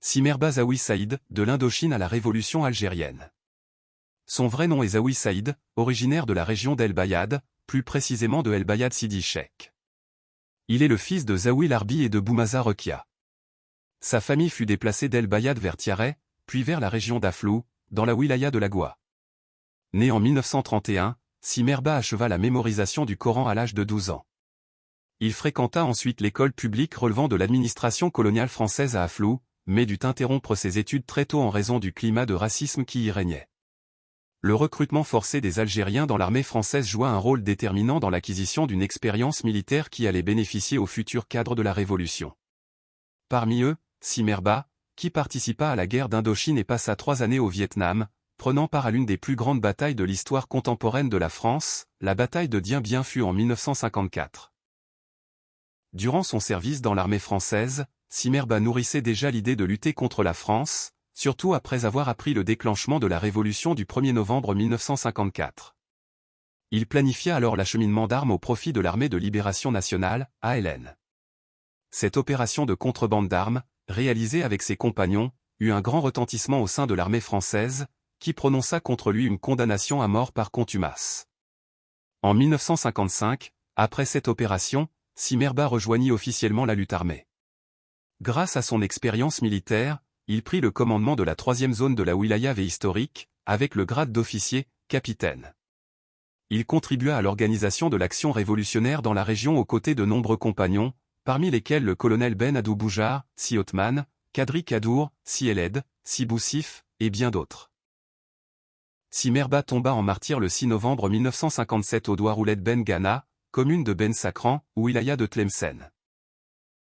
Simerba Zawi Saïd, de l'Indochine à la révolution algérienne. Son vrai nom est Zawi Saïd, originaire de la région d'El Bayad, plus précisément de El Bayad Sidi Cheikh. Il est le fils de Zawi Larbi et de Boumaza Rekia. Sa famille fut déplacée d'El Bayad vers Tiaret, puis vers la région d'Aflou, dans la wilaya de Lagoua. Né en 1931, Simerba acheva la mémorisation du Coran à l'âge de 12 ans. Il fréquenta ensuite l'école publique relevant de l'administration coloniale française à Aflou, mais dut interrompre ses études très tôt en raison du climat de racisme qui y régnait. Le recrutement forcé des Algériens dans l'armée française joua un rôle déterminant dans l'acquisition d'une expérience militaire qui allait bénéficier aux futurs cadres de la Révolution. Parmi eux, Simerba, qui participa à la guerre d'Indochine et passa 3 années au Vietnam, prenant part à l'une des plus grandes batailles de l'histoire contemporaine de la France, la bataille de Dien Bien Phu en 1954. Durant son service dans l'armée française, Simerba nourrissait déjà l'idée de lutter contre la France, surtout après avoir appris le déclenchement de la Révolution du 1er novembre 1954. Il planifia alors l'acheminement d'armes au profit de l'Armée de Libération Nationale, ALN. Cette opération de contrebande d'armes, réalisée avec ses compagnons, eut un grand retentissement au sein de l'armée française, qui prononça contre lui une condamnation à mort par contumace. En 1955, après cette opération, Simerba rejoignit officiellement la lutte armée. Grâce à son expérience militaire, il prit le commandement de la 3e zone de la wilaya historique, avec le grade d'officier, capitaine. Il contribua à l'organisation de l'action révolutionnaire dans la région aux côtés de nombreux compagnons, parmi lesquels le colonel Ben Adou Boujar, Si Othman, Kadri Kadour, Si Eled, Si Boussif, et bien d'autres. Simerba tomba en martyr le 6 novembre 1957 au Douarouled Ben Ghana, commune de Ben Sakran, wilaya de Tlemcen.